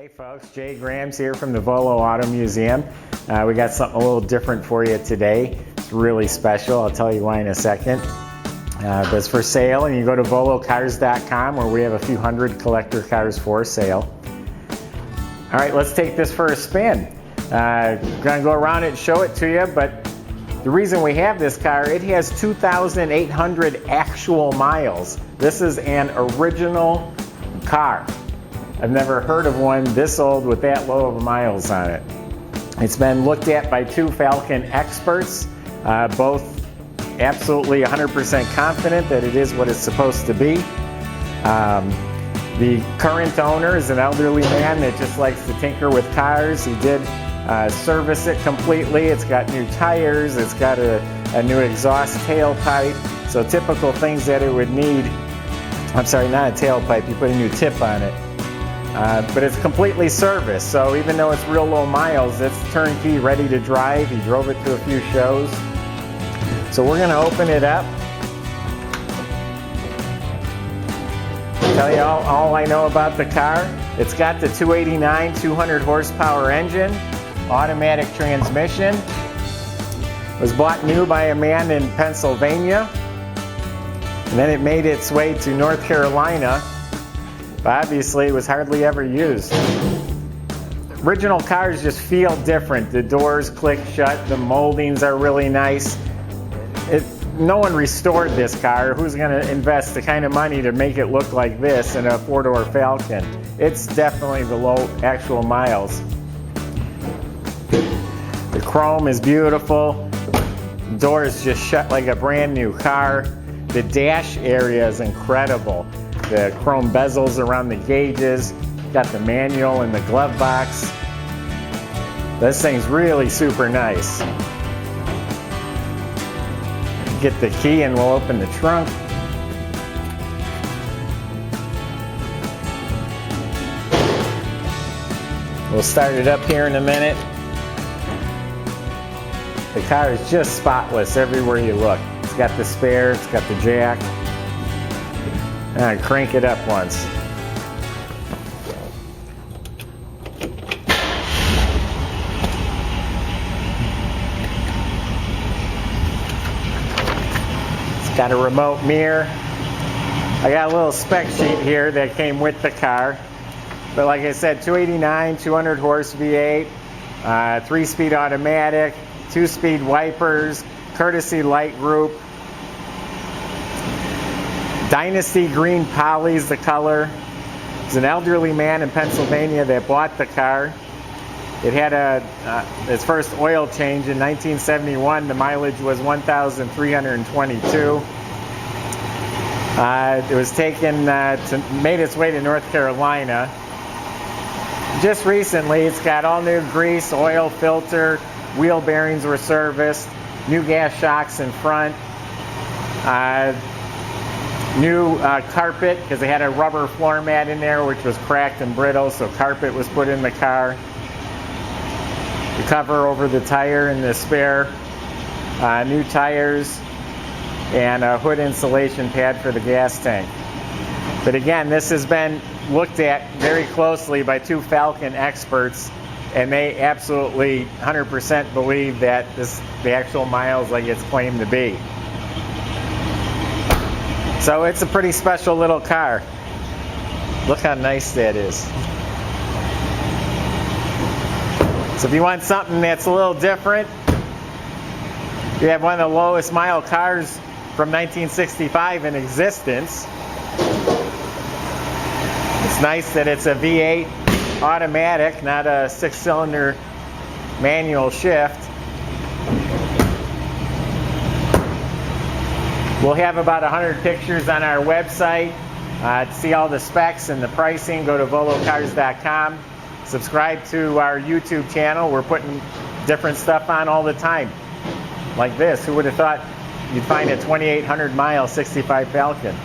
Hey folks, Jay Grams here from the Volo Auto Museum. We got something a little different for you today. It's really special. I'll tell you why in a second. But it's for sale, and you go to volocars.com where we have a few hundred collector cars for sale. All right, let's take this for a spin. I'm gonna go around it and show it to you, but the reason we have this car, it has 2,800 actual miles. This is an original car. I've never heard of one this old with that low of miles on it. It's been looked at by two Falcon experts, both absolutely 100% confident that it is what it's supposed to be. The current owner is an elderly man that just likes to tinker with cars. He did service it completely. It's got new tires, it's got a new exhaust tailpipe, so typical things that it would need. I'm sorry, not a tailpipe, you put a new tip on it. But it's completely serviced, so even though it's real low miles, it's turnkey, ready to drive. He drove it to a few shows. So we're going to open it up. Tell you all I know about the car. It's got the 289 200 horsepower engine, automatic transmission. It was bought new by a man in Pennsylvania, and then it made its way to North Carolina. But obviously it was hardly ever used. Original cars just feel different. The doors click shut, the moldings are really nice. No one restored this car. Who's going to invest the kind of money to make it look like this in a four-door Falcon? It's definitely the low actual miles. The chrome is beautiful. The doors just shut like a brand new car. The dash area is incredible. The chrome bezels around the gauges, got the manual in the glove box. This thing's really super nice. Get the key and we'll open the trunk. We'll start it up here in a minute. The car is just spotless everywhere you look. It's got the spare, it's got the jack. And crank it up once. It's got a remote mirror. I got a little spec sheet here that came with the car. But like I said, 289, 200 horse V8, 3-speed automatic, 2-speed wipers, courtesy light group. Dynasty green poly's the color. There's an elderly man in Pennsylvania that bought the car. It had its first oil change in 1971. The mileage was 1,322. It was taken made its way to North Carolina. Just recently, it's got all new grease, oil filter, wheel bearings were serviced, new gas shocks in front. New carpet, because they had a rubber floor mat in there which was cracked and brittle, so carpet was put in the car. The cover over the tire and the spare. New tires and a hood insulation pad for the gas tank. But again, this has been looked at very closely by two Falcon experts, and they absolutely 100% believe that the actual miles like it's claimed to be. So it's a pretty special little car. Look how nice that is. So if you want something that's a little different, you have one of the lowest mile cars from 1965 in existence. It's nice that it's a V8 automatic, not a 6-cylinder manual shift. We'll have about 100 pictures on our website. To see all the specs and the pricing, go to volocars.com. Subscribe to our YouTube channel. We're putting different stuff on all the time. Like this. Who would have thought you'd find a 2,800 mile 65 Falcon?